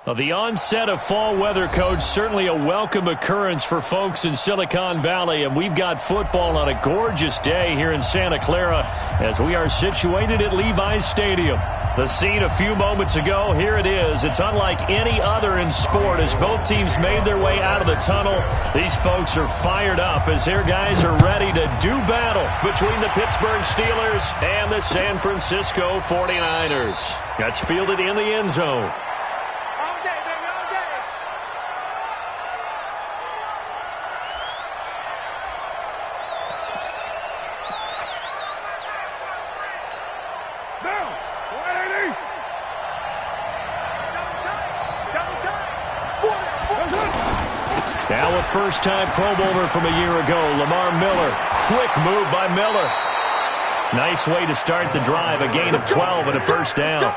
Well, the onset of fall weather, Coach, certainly a welcome occurrence for folks in Silicon Valley, and we've got football on a gorgeous day here in Santa Clara as we are situated at Levi's Stadium. The scene a few moments ago, here it is. It's unlike any other in sport as both teams made their way out of the tunnel. These folks are fired up as their guys are ready to do battle between the Pittsburgh Steelers and the San Francisco 49ers. That's fielded in the end zone. Now a first-time Pro Bowler from a year ago, Lamar Miller. Quick move by Miller. Nice way to start the drive, a gain of 12 and a first down.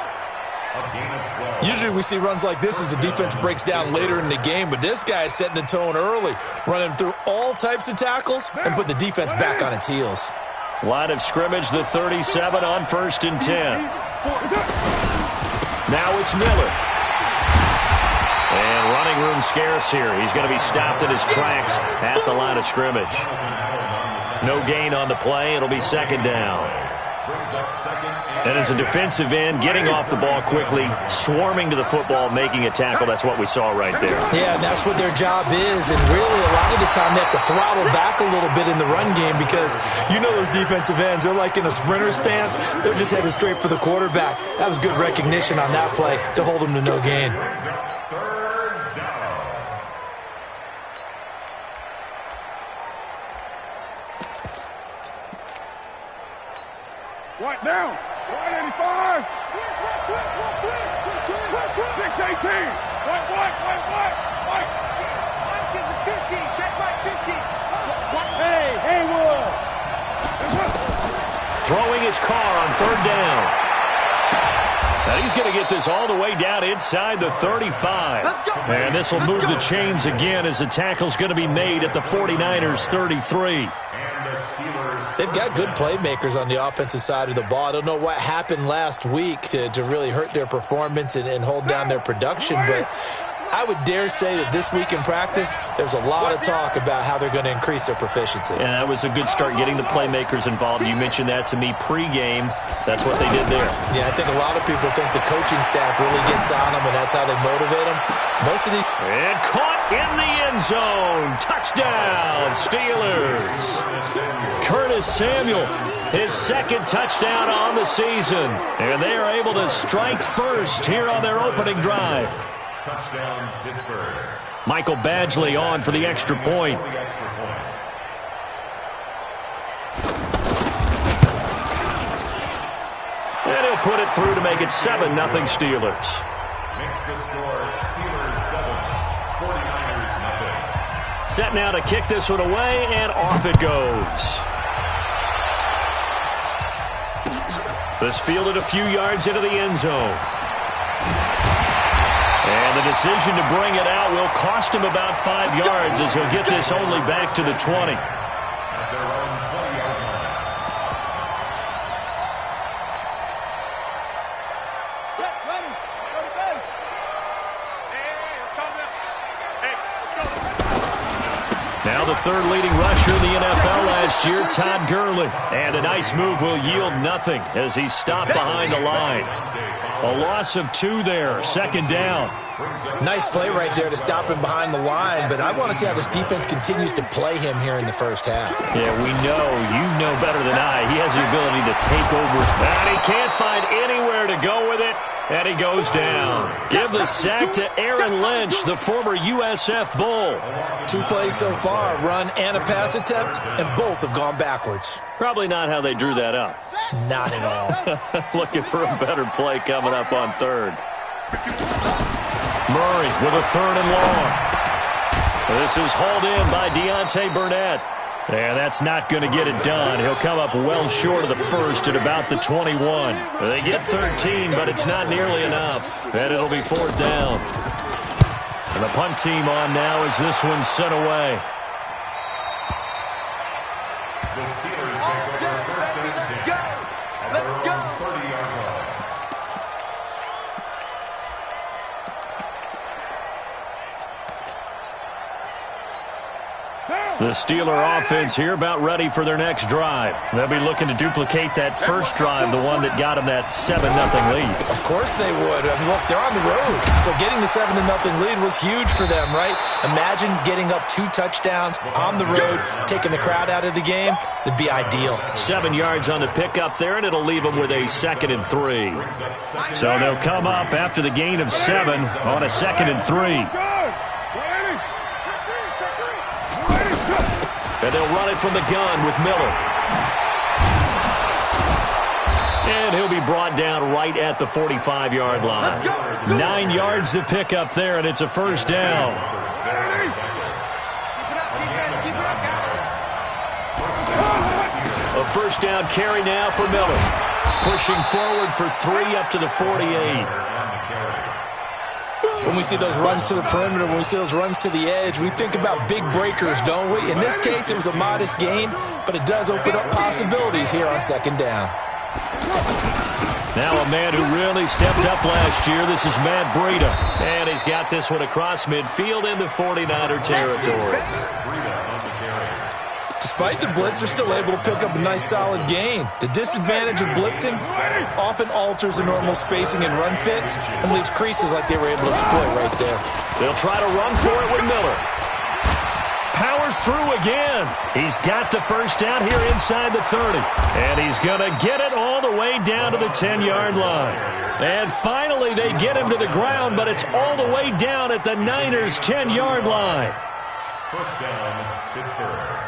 Usually we see runs like this as the defense breaks down later in the game, but this guy is setting the tone early, running through all types of tackles and put the defense back on its heels. Line of scrimmage, the 37 on 1st and 10. Now it's Miller. And running room scarce here. He's going to be stopped in his tracks at the line of scrimmage. No gain on the play. It'll be second down. And as a defensive end, getting off the ball quickly, swarming to the football, making a tackle. That's what we saw right there. Yeah, and that's what their job is. And really, a lot of the time, they have to throttle back a little bit in the run game because you know those defensive ends, they're like in a sprinter stance. They're just headed straight for the quarterback. That was good recognition on that play to hold them to no gain. What now? 185. 618. What? Mike is a 50. Check Mike 50. Hey, Haywood. Throwing his car on third down. Now he's going to get this all the way down inside the 35. And this will move the chains again as the tackle's going to be made at the 49ers 33. They've got good playmakers on the offensive side of the ball. I don't know what happened last week to really hurt their performance and hold down their production, but I would dare say that this week in practice, there's a lot of talk about how they're going to increase their proficiency. And that was a good start getting the playmakers involved. You mentioned that to me pregame. That's what they did there. Yeah, I think a lot of people think the coaching staff really gets on them, and that's how they motivate them. Most of these... And caught in the end zone. Touchdown, Steelers. Curtis Samuel, his second touchdown on the season. And they are able to strike first here on their opening drive. Touchdown, Pittsburgh. Michael Badgley on for the extra point. And he'll put it through to make it 7-0 Steelers. Makes the score Steelers 7, 49ers 0. Set now to kick this one away, and off it goes. This fielded a few yards into the end zone. And the decision to bring it out will cost him about 5 yards as he'll get this only back to the 20. At their own 20-yard line. Set, ready, go to base. Hey, let's go. Hey, let's go. Now the third leading rusher in the NFL last year, Todd Gurley. And a nice move will yield nothing as he's stopped behind the line. A loss of 2 there, second down. Nice play right there to stop him behind the line, but I want to see how this defense continues to play him here in the first half. Yeah, we know, you know better than I, he has the ability to take over. And he can't find anywhere to go with it, and he goes down. Give the sack to Aaron Lynch, the former USF Bull. 2 plays so far, run and a pass attempt, and both have gone backwards. Probably not how they drew that up. Not at all. Looking for a better play coming up on third. Murray with a third and long. This is hauled in by Deontay Burnett. And that's not going to get it done. He'll come up well short of the first at about the 21. They get 13, but it's not nearly enough. And it'll be fourth down. And the punt team on now as this one's sent away. The Steelers take over first and 10 at their own 30-yard line. The Steeler offense here about ready for their next drive. They'll be looking to duplicate that first drive, the one that got them that 7-0 lead. Of course they would. I mean, look, they're on the road. So getting the 7-0 lead was huge for them, right? Imagine getting up 2 touchdowns on the road, taking the crowd out of the game. It'd be ideal. 7 yards on the pickup there, and it'll leave them with a 2nd and 3. So they'll come up after the gain of 7 on a 2nd and 3. And they'll run it from the gun with Miller. And he'll be brought down right at the 45-yard line. 9 yards to pick up there, and it's a first down. A first down carry now for Miller. Pushing forward for 3 up to the 48. When we see those runs to the perimeter, when we see those runs to the edge, we think about big breakers, don't we? In this case, it was a modest gain, but it does open up possibilities here on 2nd down. Now a man who really stepped up last year. This is Matt Breida. And he's got this one across midfield into 49er territory. Despite the blitz, they're still able to pick up a nice, solid gain. The disadvantage of blitzing often alters the normal spacing and run fits and leaves creases like they were able to exploit right there. They'll try to run for it with Miller. Powers through again. He's got the first down here inside the 30. And he's going to get it all the way down to the 10-yard line. And finally, they get him to the ground, but it's all the way down at the Niners' 10-yard line. First down, Pittsburgh.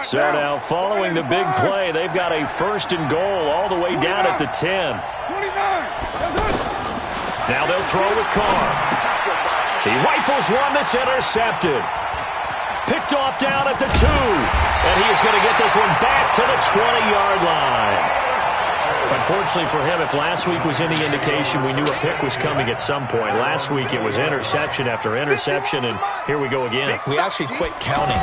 So now, following the big play, they've got a 1st and goal all the way down at the 10. Now they'll throw with Carr. He rifles one that's intercepted. Picked off down at the 2. And he is going to get this one back to the 20-yard line. Unfortunately for him, if last week was any indication, we knew a pick was coming at some point. Last week it was interception after interception, and here we go again. We actually quit counting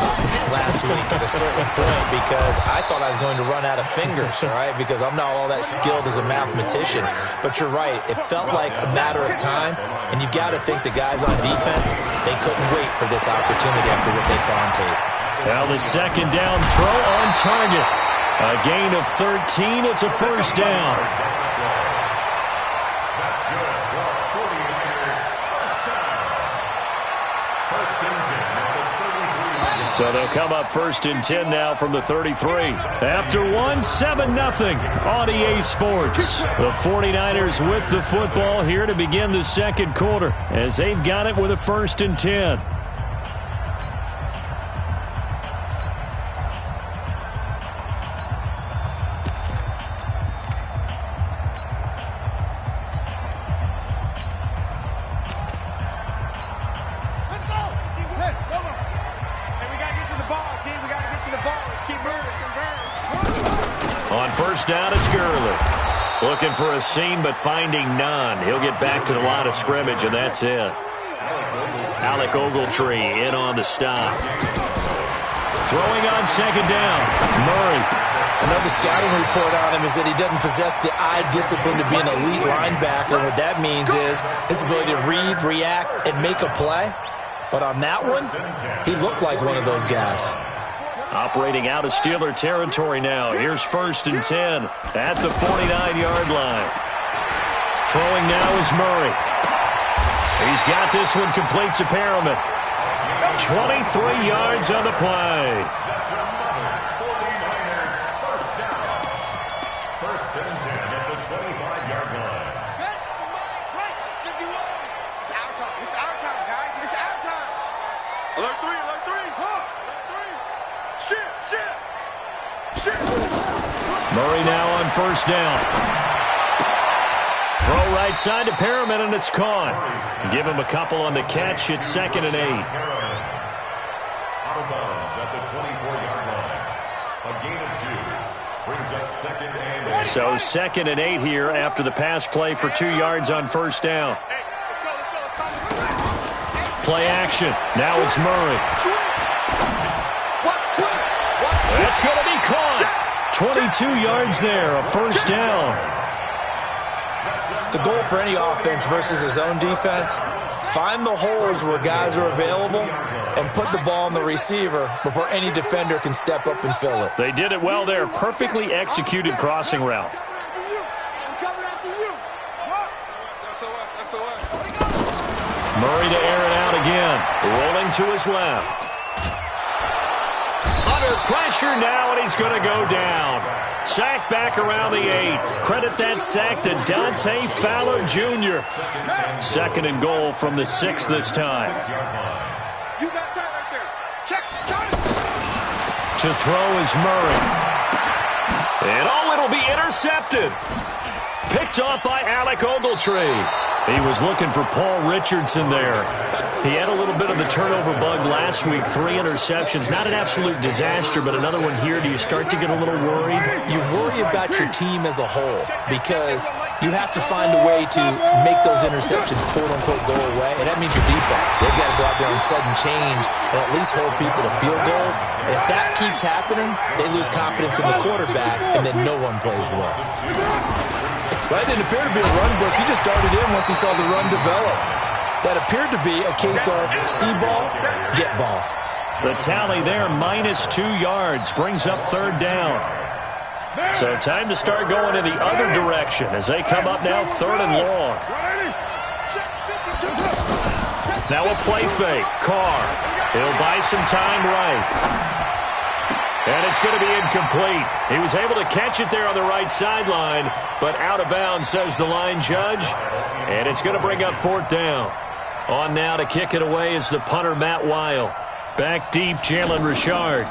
last week at a certain point because I thought I was going to run out of fingers, all right, because I'm not all that skilled as a mathematician. But you're right. It felt like a matter of time, and you've got to think the guys on defense, they couldn't wait for this opportunity after what they saw on tape. Now the 2nd down throw on target. A gain of 13. It's a first down. So they'll come up 1st and 10 now from the 33. After 7-0 on EA Sports. The 49ers with the football here to begin the 2nd quarter as they've got it with a 1st and 10. Down, it's Gurley. Looking for a seam, but finding none. He'll get back to the line of scrimmage, and that's it. Alec Ogletree in on the stop. Throwing on 2nd down. Murray. Another scouting report on him is that he doesn't possess the eye discipline to be an elite linebacker. What that means is his ability to read, react, and make a play. But on that one, he looked like one of those guys. Operating out of Steeler territory now. Here's 1st and 10 at the 49-yard line. Throwing now is Murray. He's got this one complete to Perriman. 23 yards on the play. First and 10 at the 25-yard line. It's our time. It's our time, guys. It's our time. Alert 3, alert 3. Shit. Murray now on 1st down. Throw right side to Perriman, and it's caught. Give him a couple on the catch. It's 2nd and 8. Out of bounds at the 24-yard line. A gain of 2 brings up 2nd and 8. So 2nd and 8 here after the pass play for 2 yards on 1st down. Play action. Now it's Murray. That's going to be caught. 22 yards there, a first down. The goal for any offense versus his own defense, find the holes where guys are available and put the ball on the receiver before any defender can step up and fill it. They did it well there. Perfectly executed crossing route. Murray to air it out again. Rolling to his left. Under pressure now, and he's going to go down. Sack back around the 8. Credit that sack to Dante Fowler Jr. Second and goal from the 6 this time. You got time right there. Check. To throw is Murray. And it'll be intercepted. Picked off by Alec Ogletree. He was looking for Paul Richardson there. He had a little bit of the turnover bug last week. 3 interceptions. Not an absolute disaster, but another one here. Do you start to get a little worried? You worry about your team as a whole because you have to find a way to make those interceptions, quote-unquote, go away, and that means your defense. They've got to go out there and sudden change and at least hold people to field goals. And if that keeps happening, they lose confidence in the quarterback, and then no one plays well. Well, that didn't appear to be a run blitz. He just darted in once he saw the run develop. That appeared to be a case of see ball, get ball. The tally there, -2 yards, brings up third down. So time to start going in the other direction as they come up now third and long. Now a play fake. Carr. He'll buy some time right. And it's going to be incomplete. He was able to catch it there on the right sideline, but out of bounds, says the line judge. And it's going to bring up fourth down. On now to kick it away is the punter, Matt Weil. Back deep, Jalen Richard.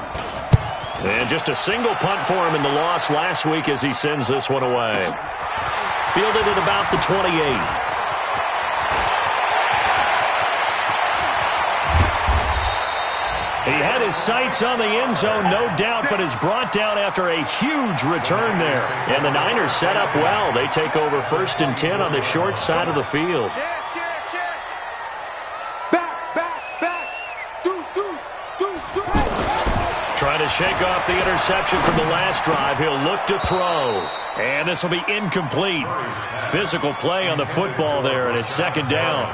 And just a single punt for him in the loss last week as he sends this one away. Fielded at about the 28. He had his sights on the end zone, no doubt, but is brought down after a huge return there. And the Niners set up well. They take over 1st and 10 on the short side of the field. Trying to shake off the interception from the last drive. He'll look to throw. And this will be incomplete. Physical play on the football there, and it's second down.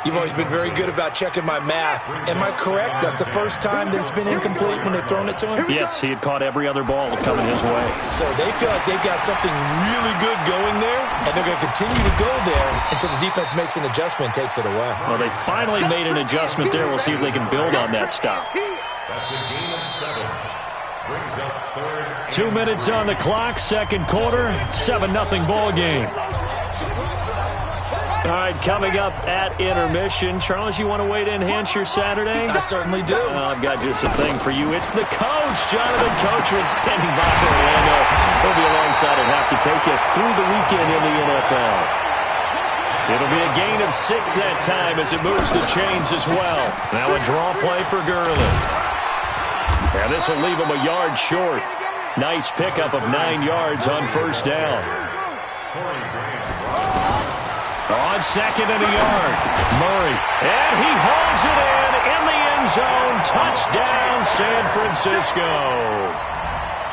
You've always been very good about checking my math. Am I correct? That's the first time that it's been incomplete when they've thrown it to him? Yes, he had caught every other ball coming his way. So they feel like they've got something really good going there, and they're going to continue to go there until the defense makes an adjustment and takes it away. Well, they finally made an adjustment there. We'll see if they can build on that stop. That's a gain of 7. Brings up third. 2 minutes on the clock, second quarter, 7-0 ball game. All right, coming up at intermission. Charles, you want a way to enhance your Saturday? I certainly do. I've got just a thing for you. It's the coach, Jonathan Coachman, standing by for Orlando. He'll be alongside and have to take us through the weekend in the NFL. It'll be a gain of 6 that time as it moves the chains as well. Now a draw play for Gurley. And this will leave him a yard short. Nice pickup of 9 yards on first down. On second and a yard, Murray. And he hauls it in the end zone. Touchdown, San Francisco.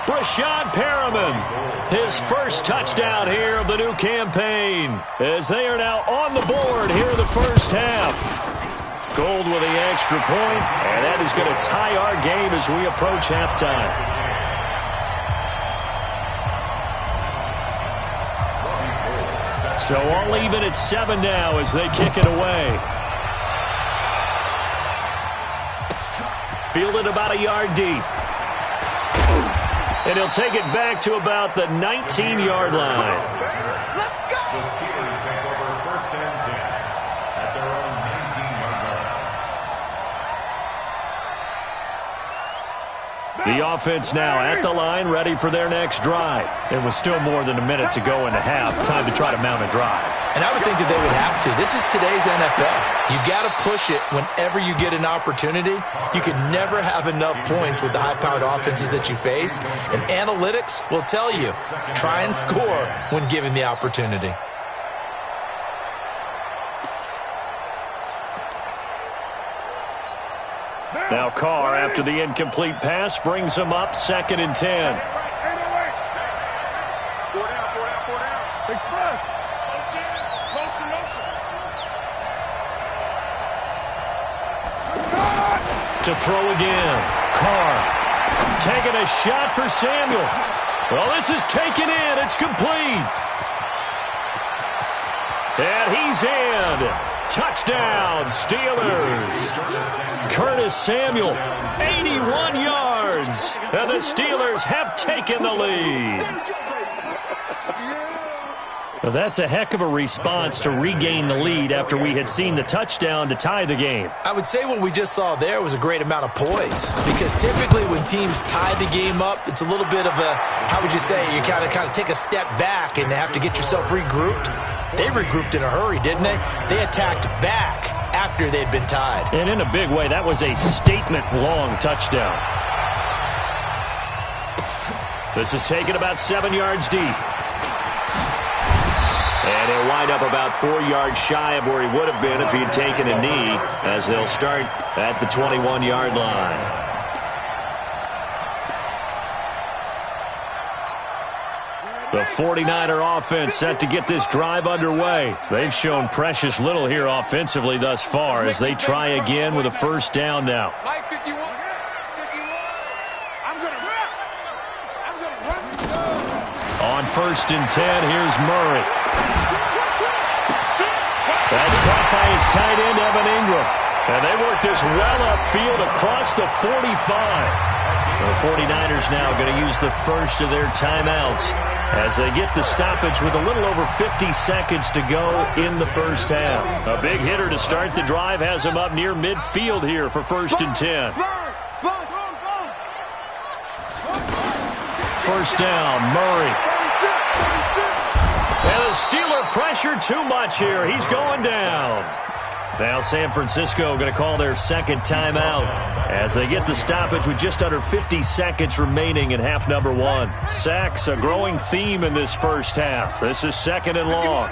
Brashad Perriman, his first touchdown here of the new campaign, as they are now on the board here in the first half. Gold with the extra point, and that is going to tie our game as we approach halftime. So all even at 7 now as they kick it away. Fielded about a yard deep. And he'll take it back to about the 19-yard line. The Steelers take over 1st and 10 at their own 19-yard line. The offense now at the line, ready for their next drive. It was still more than a minute to go in the half. Time to try to mount a drive. And I would think that they would have to. This is today's NFL. You got to push it whenever you get an opportunity. You can never have enough points with the high-powered offenses that you face. And analytics will tell you, try and score when given the opportunity. Now Carr, after the incomplete pass, brings him up 2nd and 10. to throw again. Carr taking a shot for Samuel. Well, this is taken in. It's complete. And he's in. Touchdown, Steelers. Curtis Samuel, 81 yards. And the Steelers have taken the lead. Well, that's a heck of a response to regain the lead after we had seen the touchdown to tie the game. I would say what we just saw there was a great amount of poise, because typically when teams tie the game up, it's a little bit of a, how would you say, you kind of take a step back and have to get yourself regrouped. They regrouped in a hurry, didn't they? They attacked back after they'd been tied. And in a big way, that was a statement-long touchdown. This is taken about 7 yards deep. And he'll wind up about 4 yards shy of where he would have been if he had taken a knee, as they'll start at the 21-yard line. The 49er offense set to get this drive underway. They've shown precious little here offensively thus far as they try again with a first down now. On 1st and 10, here's Murray. That's caught by his tight end, Evan Ingram. And they work this well upfield across the 45. The 49ers now going to use the first of their timeouts as they get the stoppage with a little over 50 seconds to go in the first half. A big hitter to start the drive has him up near midfield here for 1st and 10. First down, Murray. And the Steeler pressure too much here. He's going down. Now San Francisco going to call their second timeout as they get the stoppage with just under 50 seconds remaining in half number one. Sacks, a growing theme in this first half. This is 2nd and long.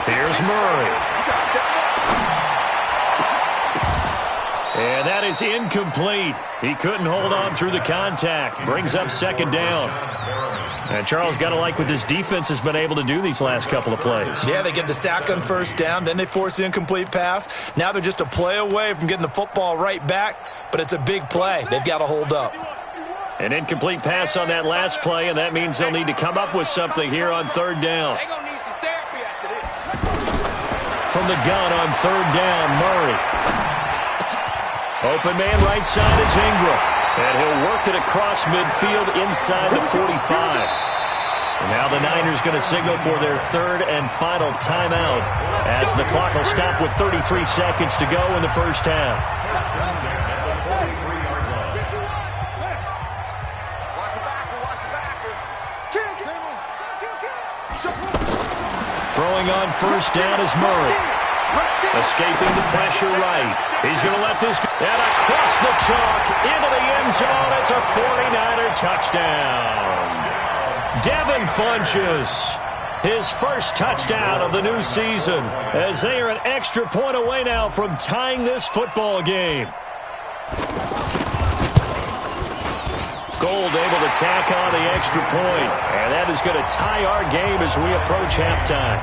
Here's Murray. And that is incomplete. He couldn't hold on through the contact. Brings up 2nd down. And Charles, got to like what this defense has been able to do these last couple of plays. Yeah, they get the sack on 1st down, then they force the incomplete pass. Now they're just a play away from getting the football right back, but it's a big play. They've got to hold up. An incomplete pass on that last play, and that means they'll need to come up with something here on 3rd down. From the gun on 3rd down, Murray. Open man right side is Ingram. And he'll work it across midfield inside the 45. And now the Niners going to signal for their 3rd and final timeout as the clock will stop with 33 seconds to go in the first half. Throwing on 1st down is Murray. Escaping the pressure right. He's going to let this go. And across the chalk into the end zone. It's a 49er touchdown. Devin Funchess, his first touchdown of the new season, as they are an extra point away now from tying this football game. Gold able to tack on the extra point, and that is going to tie our game as we approach halftime.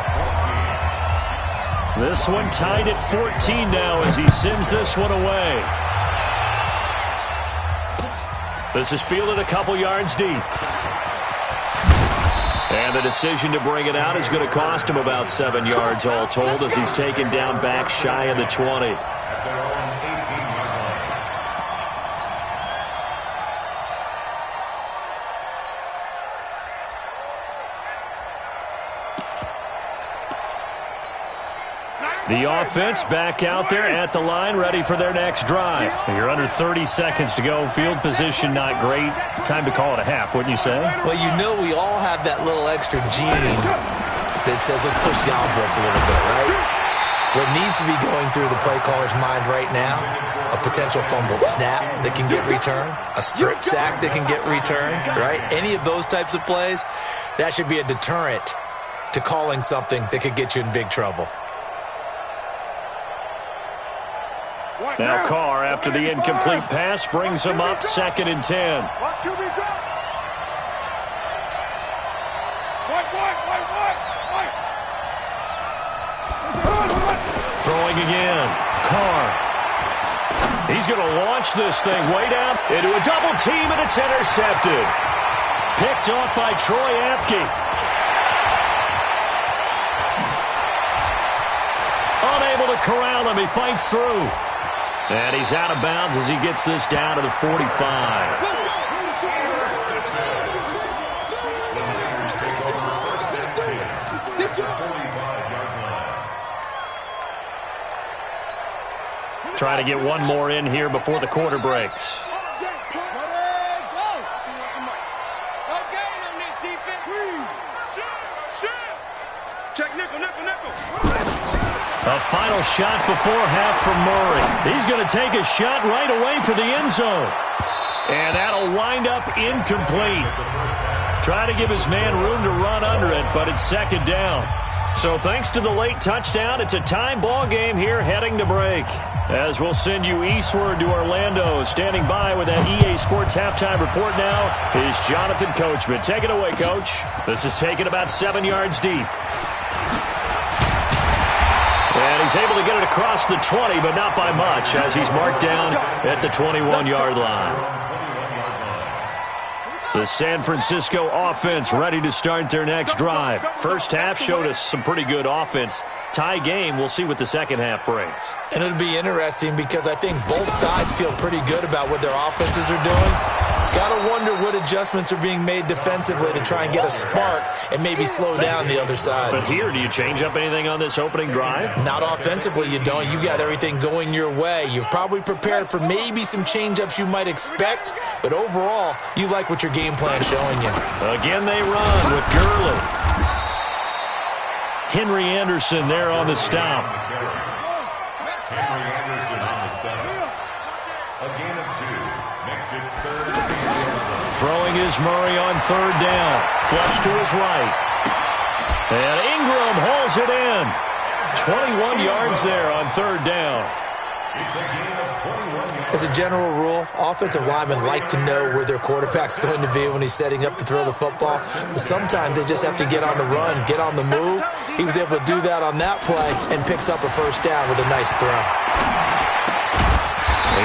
This one tied at 14 now as he sends this one away. This is fielded a couple yards deep. And the decision to bring it out is going to cost him about 7 yards all told as he's taken down back shy of the 20. The offense back out there at the line, ready for their next drive. You're under 30 seconds to go. Field position not great. Time to call it a half, wouldn't you say? Well, you know we all have that little extra gene that says let's push the envelope a little bit, right? What needs to be going through the play caller's mind right now, a potential fumbled snap that can get returned, a strip sack that can get returned, right? Any of those types of plays, that should be a deterrent to calling something that could get you in big trouble. Now Carr, after the incomplete pass, brings him up 2nd and 10. Throwing again. Carr He's going to launch this thing way down into a double team, and it's intercepted. Picked off by Troy Apke. Unable to corral him. He fights through. And he's out of bounds as he gets this down to the 45. Trying to get one more in here before the quarter breaks. A final shot before half from Murray. He's going to take a shot right away for the end zone. And that'll wind up incomplete. Try to give his man room to run under it, but it's second down. So thanks to the late touchdown, it's a tie ball game here heading to break. As we'll send you eastward to Orlando. Standing by with that EA Sports halftime report now is Jonathan Coachman. Take it away, Coach. This is taken about 7 yards deep. And he's able to get it across the 20, but not by much, as he's marked down at the 21-yard line. The San Francisco offense ready to start their next drive. First half showed us some pretty good offense. Tie game, we'll see what the second half brings. And it'll be interesting because I think both sides feel pretty good about what their offenses are doing. Gotta wonder what adjustments are being made defensively to try and get a spark and maybe slow down the other side. But here, do you change up anything on this opening drive? Not offensively, you don't. You got everything going your way. You've probably prepared for maybe some change-ups you might expect, but overall, you like what your game plan's showing you. Again, they run with Gurley. Henry Anderson there on the stop. Henry Anderson on the stop. A gain of 2. Makes it third. Throwing is Murray on third down. Flush to his right. And Ingram hauls it in. 21 yards there on third down. It's a gain of 21 yards. As a general rule, offensive linemen like to know where their quarterback's going to be when he's setting up to throw the football. But sometimes they just have to get on the run, get on the move. He was able to do that on that play and picks up a first down with a nice throw.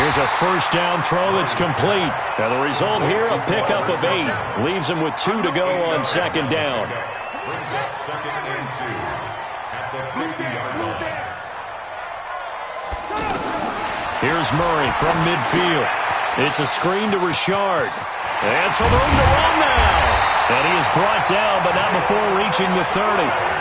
Here's a first down throw that's complete. And the result here, a pickup of 8. Leaves him with 2 to go on second down. Brings up second and 2 at the 50-yard line. Here's Murray from midfield. It's a screen to Richard. And some room to run now. And he is brought down, but not before reaching the 30.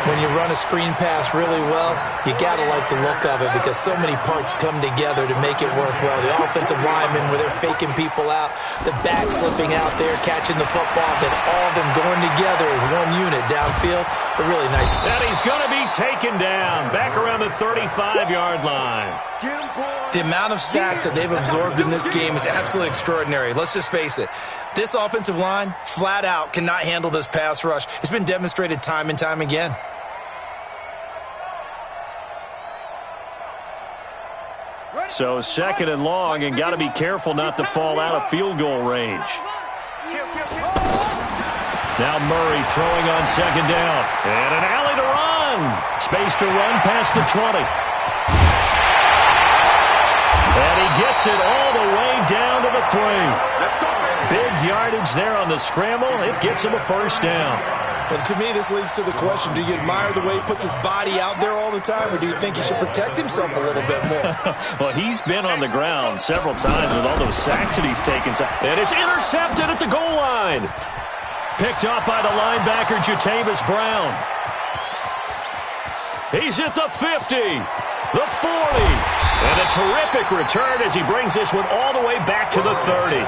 When you run a screen pass really well, you got to like the look of it because so many parts come together to make it work well. The offensive linemen, where they're faking people out, the back slipping out there, catching the football, then all of them going together as one unit downfield. A really nice. And he's going to be taken down back around the 35-yard line. The amount of sacks that they've absorbed in this game is absolutely extraordinary. Let's just face it. This offensive line, flat out, cannot handle this pass rush. It's been demonstrated time and time again. So second and long, and got to be careful not to fall out of field goal range. Now Murray throwing on second down. And an alley to run. Space to run past the 20. And he gets it all the way down to the 3. Big yardage there on the scramble. It gets him a first down. Well, to me, this leads to the question, do you admire the way he puts his body out there all the time, or do you think he should protect himself a little bit more? Well, he's been on the ground several times with all those sacks that he's taken. And it's intercepted at the goal line. Picked off by the linebacker, Jatavis Brown. He's at the 50, the 40. And a terrific return as he brings this one all the way back to the 30.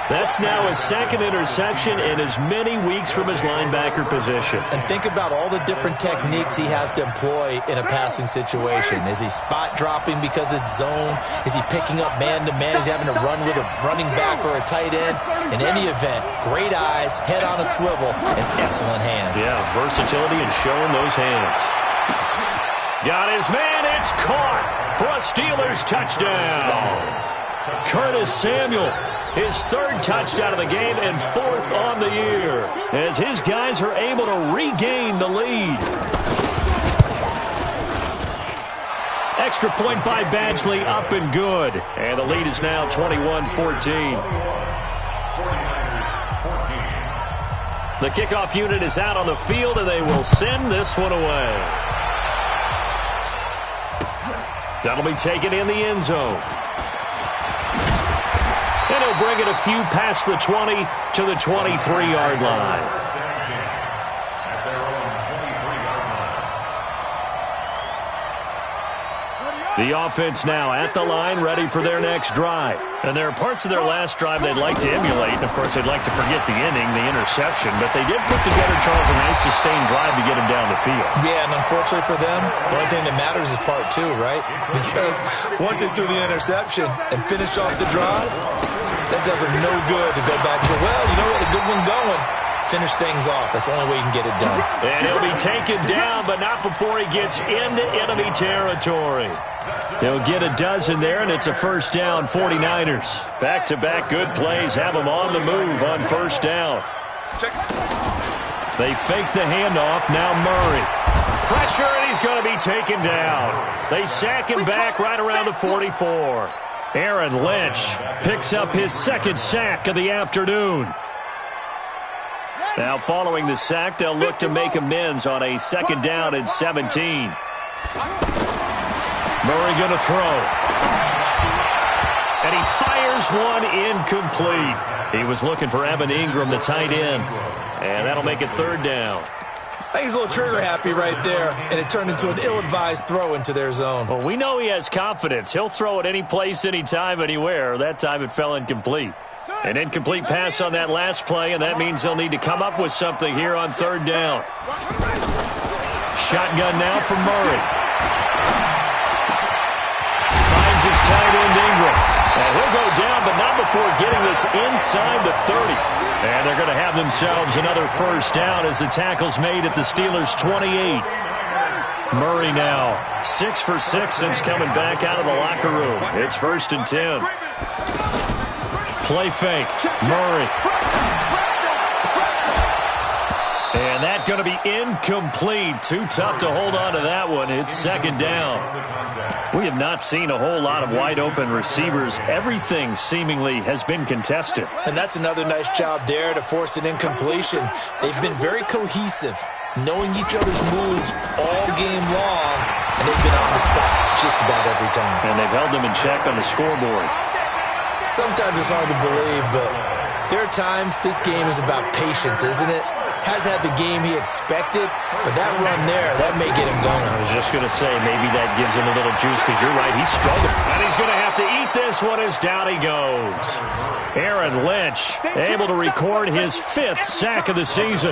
That's now his second interception in as many weeks from his linebacker position. And think about all the different techniques he has to employ in a passing situation. Is he spot dropping because it's zone? Is he picking up man-to-man? Is he having to run with a running back or a tight end? In any event, great eyes, head on a swivel, and excellent hands. Yeah, versatility and showing those hands. Got his man. It's caught for a Steelers touchdown. Curtis Samuel. His third touchdown of the game and 4th on the year as his guys are able to regain the lead. Extra point by Badgley, up and good. And the lead is now 21-14. The kickoff unit is out on the field, and they will send this one away. That'll be taken in the end zone. And he'll bring it a few past the 20 to the 23-yard line. The offense now at the line, ready for their next drive. And there are parts of their last drive they'd like to emulate. And, of course, they'd like to forget the inning, the interception. But they did put together, Charles, a nice sustained drive to get him down the field. Yeah, and unfortunately for them, the only thing that matters is part two, right? Because once they threw the interception and finished off the drive, that does them no good to go back and say, well, you know what, a good one going. Finish things off. That's the only way you can get it done. And he'll be taken down, but not before he gets into enemy territory. He'll get a dozen there, and it's a first down, 49ers. Back-to-back good plays have them on the move on first down. They fake the handoff. Now Murray. Pressure, and he's going to be taken down. They sack him back right around the 44. Aaron Lynch picks up his second sack of the afternoon. Now following the sack, they'll look to make amends on a second down and 17. Murray going to throw. And he fires one incomplete. He was looking for Evan Ingram, the tight end. And that'll make it third down. I think he's a little trigger happy right there, and it turned into an ill-advised throw into their zone. Well, we know he has confidence. He'll throw it any place, anytime, anywhere. That time it fell incomplete. An incomplete pass on that last play, and that means they'll need to come up with something here on third down. Shotgun now from Murray. Finds his tight end Ingram. And he'll go down, but not before getting this inside the 30. And they're going to have themselves another first down as the tackle's made at the Steelers' 28. Murray now 6 for 6 since coming back out of the locker room. It's 1st and 10. Play fake. Murray. And that's going to be incomplete. Too tough to hold on to that one. It's second down. We have not seen a whole lot of wide-open receivers. Everything seemingly has been contested. And that's another nice job there to force an incompletion. They've been very cohesive, knowing each other's moves all game long, and they've been on the spot just about every time. And they've held them in check on the scoreboard. Sometimes it's hard to believe, but there are times this game is about patience, isn't it? Has had the game he expected, but that run there, that may get him going. I was just going to say, maybe that gives him a little juice, because you're right, he's struggling. And he's going to have to eat this one as down he goes. Aaron Lynch able to record his 5th sack of the season.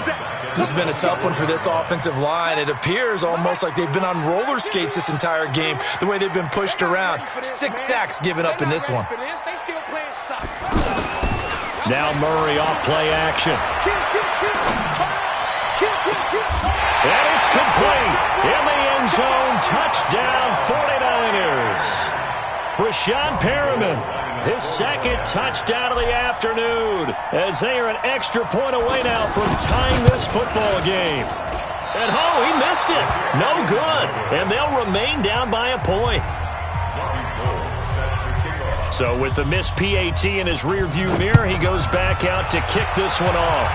This has been a tough one for this offensive line. It appears almost like they've been on roller skates this entire game, the way they've been pushed around. 6 sacks given up in this one. Now Murray off play action. And it's complete. In the end zone, touchdown 49ers. Brashad Perriman, his second touchdown of the afternoon, as they are an extra point away now from tying this football game. And he missed it. No good. And they'll remain down by a point. So with the missed PAT in his rearview mirror, he goes back out to kick this one off.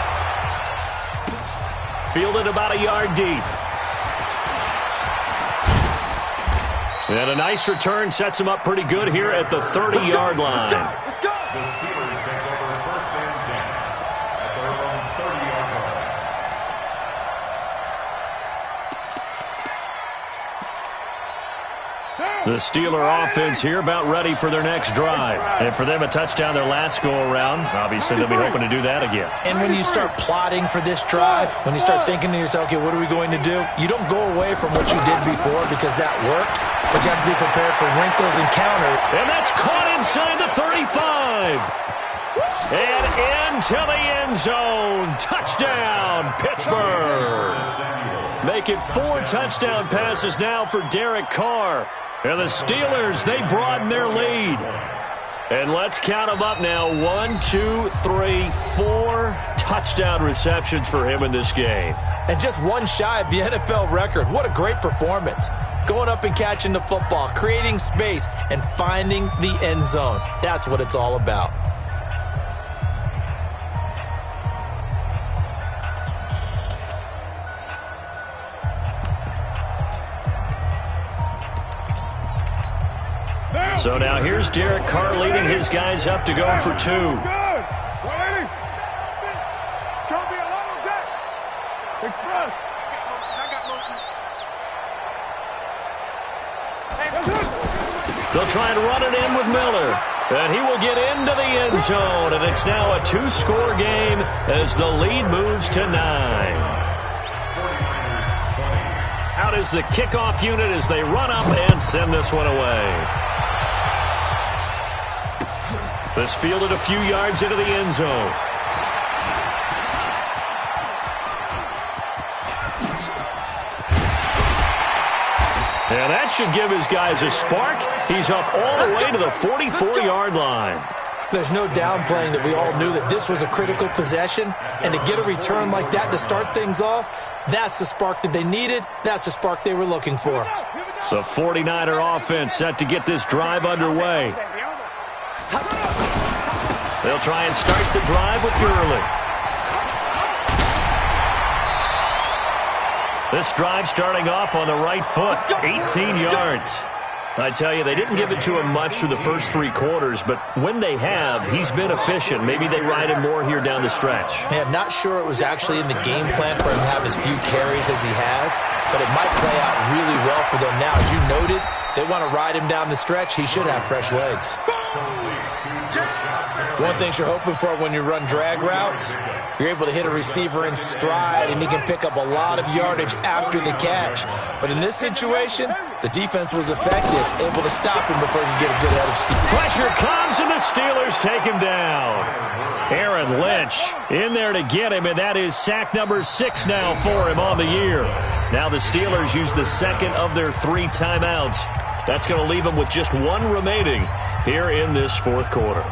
Fielded about a yard deep. And a nice return sets him up pretty good here at the 30-yard line. The Steelers take over 1st and 10 at their own 30-yard line. The Steeler offense here about ready for their next drive. And for them, a touchdown their last go-around. Obviously, they'll be hoping to do that again. And when you start plotting for this drive, when you start thinking to yourself, okay, what are we going to do? You don't go away from what you did before because that worked, but you have to be prepared for wrinkles and counters. And that's caught inside the 35. And into the end zone. Touchdown, Pittsburgh. Make it 4 touchdown passes now for Derek Carr. And the Steelers, they broaden their lead. And let's count them up now. 1, 2, 3, 4 touchdown receptions for him in this game. And just one shy of the NFL record. What a great performance. going up and catching the football, creating space, and finding the end zone. That's what it's all about. So now here's Derek Carr leading his guys up to go for 2. It's going to be a long day. Express. I got motion. They'll try and run it in with Miller. And he will get into the end zone. And it's now a 2-score game as the lead moves to 9. Out is the kickoff unit as they run up and send this one away. This fielded a few yards into the end zone. And that should give his guys a spark. He's up all the way to the 44-yard line. There's no downplaying that we all knew that this was a critical possession, and to get a return like that to start things off, that's the spark that they needed. That's the spark they were looking for. The 49er offense set to get this drive underway. They'll try and start the drive with Gurley. This drive starting off on the right foot, 18 yards. I tell you, they didn't give it to him much through the first 3 quarters, but when they have, he's been efficient. Maybe they ride him more here down the stretch. Hey, I'm not sure it was actually in the game plan for him to have as few carries as he has, but it might play out really well for them now. As you noted, they want to ride him down the stretch. He should have fresh legs. One thing you're hoping for when you run drag routes, you're able to hit a receiver in stride, and he can pick up a lot of yardage after the catch. But in this situation, the defense was effective, able to stop him before he could get a good head of steam. Pressure comes, and the Steelers take him down. Aaron Lynch in there to get him, and that is sack number 6 now for him on the year. Now the Steelers use the second of their 3 timeouts. That's going to leave them with just 1 remaining here in this 4th quarter.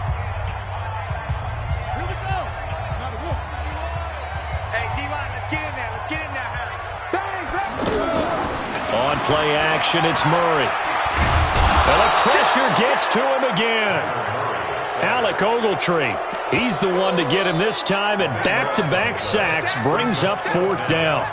On play action, it's Murray. And the pressure gets to him again. Alec Ogletree, he's the one to get him this time, and back-to-back sacks brings up 4th down.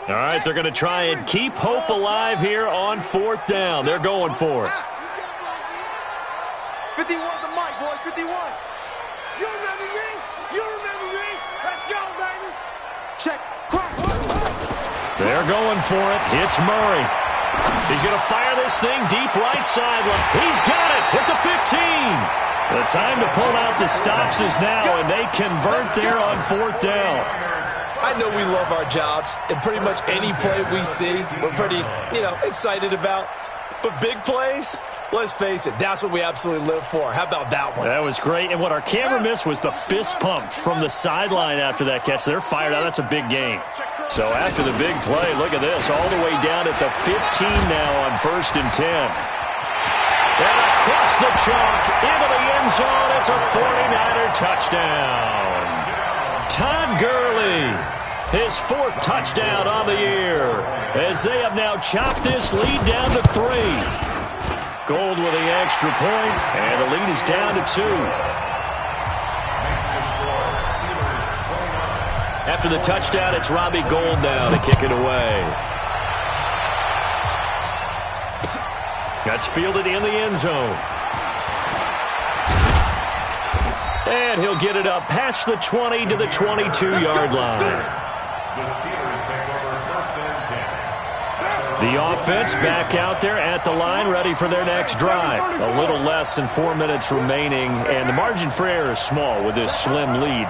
All right, they're going to try and keep hope alive here on 4th down. They're going for it. 51 the mic, boy, 51. You remember me? You remember me? Let's go, baby. Check. Crack. They're going for it. It's Murray. He's going to fire this thing deep right sideline. He's got it at the 15. The time to pull out the stops is now, and they convert there on 4th down. I know we love our jobs, and pretty much any play we see, we're pretty, excited about. But big plays, let's face it, that's what we absolutely live for. How about that one? That was great, and what our camera missed was the fist pump from the sideline after that catch. They're fired out. That's a big game. So after the big play, look at this, all the way down at the 15 now on 1st and 10. And across the chalk, into the end zone, it's a 49er touchdown. Todd Gurley, his 4th touchdown on the year, as they have now chopped this lead down to 3. Gold with the extra point, and the lead is down to 2. After the touchdown, it's Robbie Gould now to kick it away. That's fielded in the end zone. And he'll get it up past the 20 to the 22-yard line. The Steelers take over 1st and 10. The offense back out there at the line, ready for their next drive. A little less than 4 minutes remaining, and the margin for error is small with this slim lead.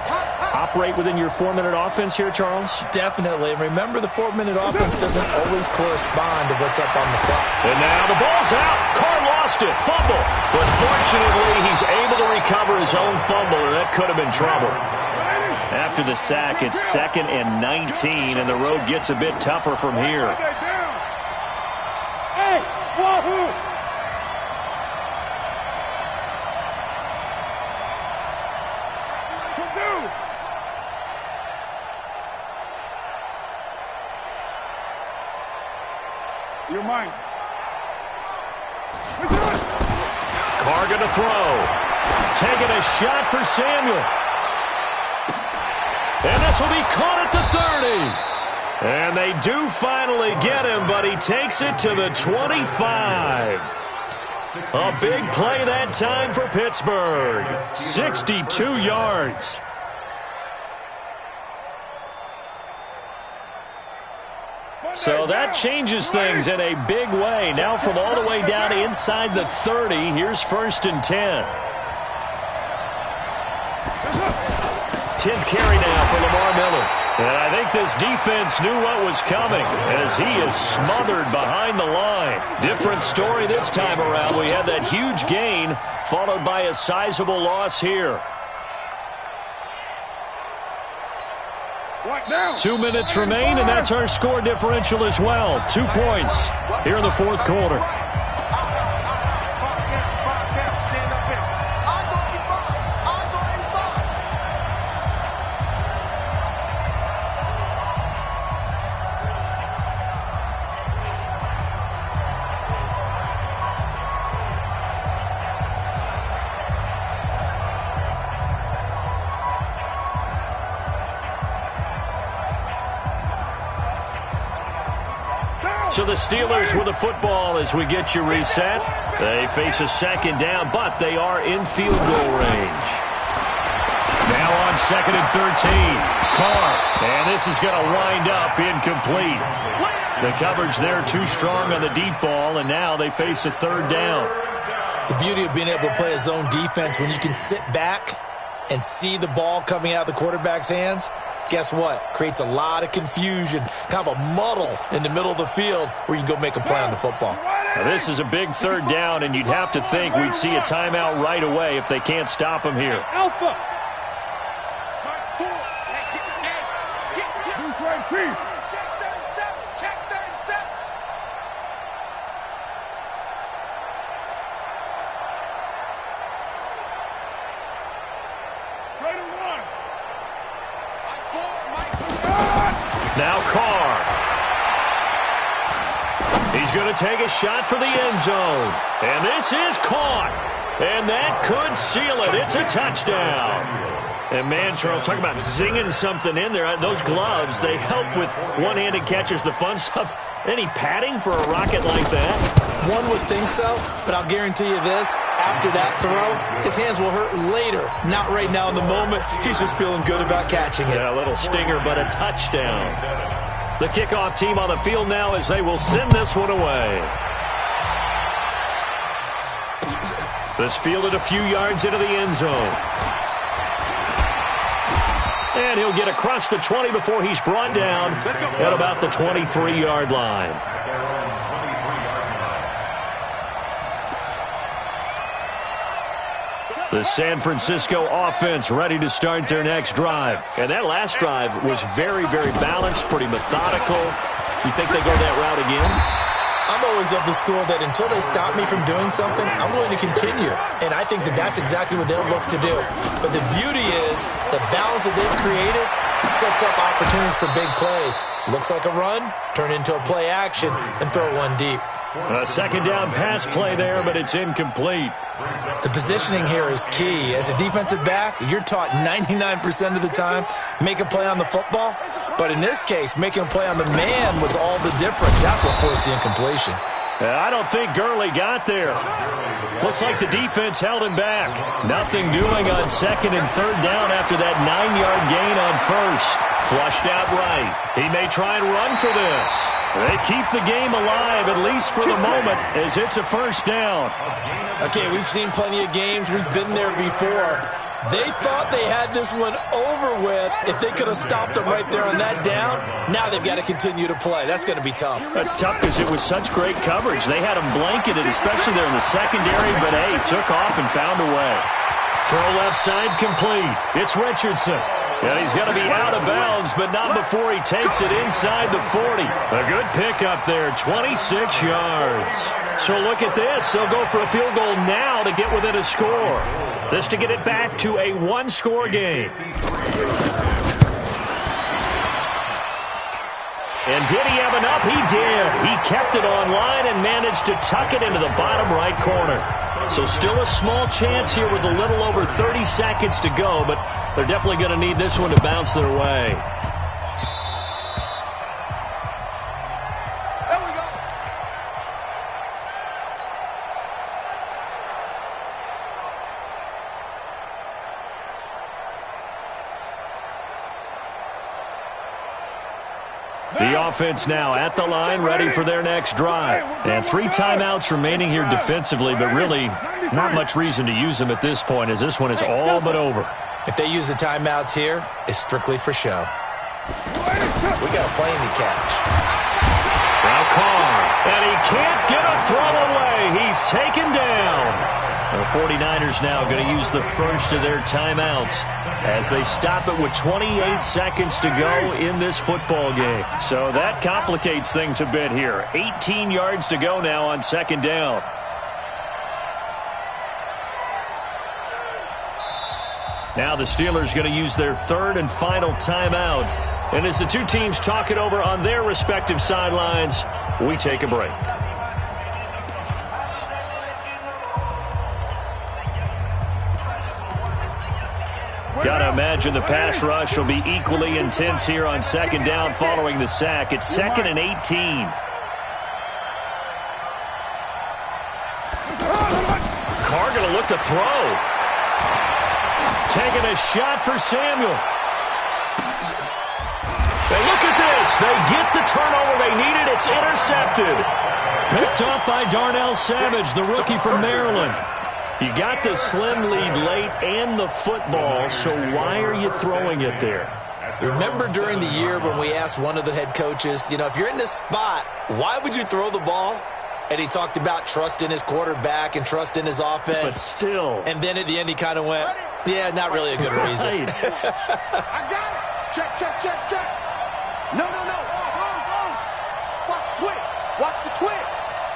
Operate within your 4-minute offense here, Charles? Definitely. And remember, the 4-minute offense doesn't always correspond to what's up on the clock. And now the ball's out. Carr lost it. Fumble. But fortunately, he's able to recover his own fumble, and that could have been trouble. After the sack, it's 2nd and 19, and the road gets a bit tougher from here. Hey, Wahoo! You're mine. Carr going to throw. Taking a shot for Samuel. And this will be caught at the 30. And they do finally get him, but he takes it to the 25. A big play that time for Pittsburgh. 62 yards. So that changes things in a big way. Now from all the way down inside the 30, here's 1st and 10. 10th carry now for Lamar Miller. And I think this defense knew what was coming as he is smothered behind the line. Different story this time around. We had that huge gain followed by a sizable loss here. 2 minutes remain, and that's our score differential as well. 2 points here in the 4th quarter. So the Steelers with the football as we get you reset. They face a 2nd down, but they are in field goal range. Now on 2nd and 13. Carr, and this is going to wind up incomplete. The coverage there too strong on the deep ball, and now they face a 3rd down. The beauty of being able to play a zone defense when you can sit back and see the ball coming out of the quarterback's hands. Guess what? Creates a lot of confusion, kind of a muddle in the middle of the field where you can go make a play on the football. Now this is a big 3rd down, and you'd have to think we'd see a timeout right away if they can't stop him here. Alpha. Who's right, Chief? Check 37. Right and one. Now Carr. He's going to take a shot for the end zone. And this is caught. And that could seal it. It's a touchdown. And man, Charles, talk about zinging something in there. Those gloves, they help with one-handed catches, the fun stuff. Any padding for a rocket like that? One would think so, but I'll guarantee you this. After that throw, his hands will hurt later. Not right now in the moment. He's just feeling good about catching it. Yeah, a little stinger, but a touchdown. The kickoff team on the field now as they will send this one away. This fielded a few yards into the end zone. And he'll get across the 20 before he's brought down at about the 23-yard line. The San Francisco offense ready to start their next drive. And that last drive was very, very balanced, pretty methodical. You think they go that route again? I'm always of the school that until they stop me from doing something, I'm going to continue. And I think that that's exactly what they'll look to do. But the beauty is the balance that they've created sets up opportunities for big plays. Looks like a run, turn into a play action, and throw one deep. A 2nd down pass play there, but it's incomplete. The positioning here is key. As a defensive back, you're taught 99% of the time, make a play on the football. But in this case, making a play on the man was all the difference. That's what forced the incompletion. I don't think Gurley got there. Looks like the defense held him back. Nothing doing on 2nd and 3rd down after that 9-yard gain on 1st. Flushed out right. He may try and run for this. They keep the game alive, at least for the moment, as it's a 1st down. Okay, we've seen plenty of games. We've been there before. They thought they had this one over with. If they could have stopped them right there on that down, now they've got to continue to play. That's going to be tough. That's tough because it was such great coverage. They had them blanketed, especially there in the secondary, but, hey, took off and found a way. Throw left side complete. It's Richardson. And he's going to be out of bounds, but not before he takes it inside the 40. A good pickup there, 26 yards. So look at this. They'll go for a field goal now to get within a score. This to get it back to a one-score game. And did he have enough? He did. He kept it on line and managed to tuck it into the bottom right corner. So still a small chance here with a little over 30 seconds to go, but they're definitely going to need this one to bounce their way. There we go. The offense now at the line, ready for their next drive. And 3 timeouts remaining here defensively, but really not much reason to use them at this point, as this one is all but over. If they use the timeouts here, it's strictly for show. We got a plane to catch. Now Carr, and he can't get a throw away. He's taken down. The 49ers now going to use the first of their timeouts as they stop it with 28 seconds to go in this football game. So that complicates things a bit here. 18 yards to go now on second down. Now the Steelers going to use their third and final timeout. And as the two teams talk it over on their respective sidelines, we take a break. Gotta imagine the pass rush will be equally intense here on second down following the sack. It's 2nd and 18. Carr gonna look to throw. Taking a shot for Samuel. And look at this. They get the turnover they needed. It's intercepted. Picked off by Darnell Savage, the rookie from Maryland. You got the slim lead late and the football, so why are you throwing it there? Remember during the year when we asked one of the head coaches, if you're in this spot, why would you throw the ball? And he talked about trust in his quarterback and trust in his offense. But still. And then at the end he kind of went, yeah, not really a good reason. I got it. Check, check, check, check. No. Wrong. Watch the twist. Watch the twist.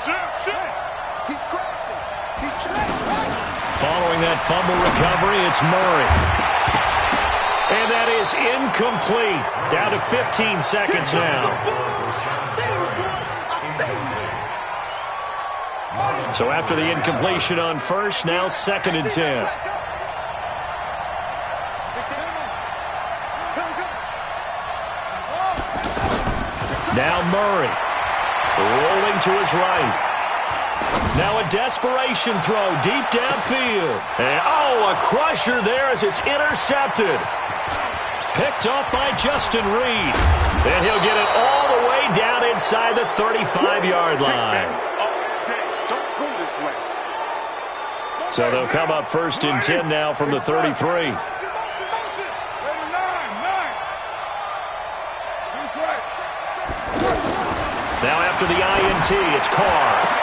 Shit. He's crossing. He's trying. Following that fumble recovery, it's Murray. And that is incomplete. Down to 15 seconds now. So after the incompletion on first, now 2nd and 10. Now Murray. Rolling to his right. Now a desperation throw deep downfield. And a crusher there as it's intercepted. Picked off by Justin Reed. And he'll get it all the way down inside the 35-yard line. Don't go this way. So they'll come up 1st and 10 now from the 33. Now after the INT, it's Carr.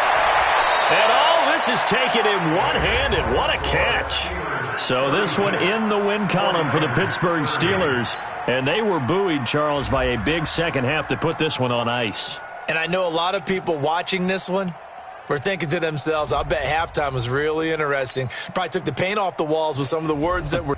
And this is taken in one-handed. What a catch. So this one in the win column for the Pittsburgh Steelers. And they were buoyed, Charles, by a big second half to put this one on ice. And I know a lot of people watching this one were thinking to themselves, I bet halftime was really interesting. Probably took the paint off the walls with some of the words that were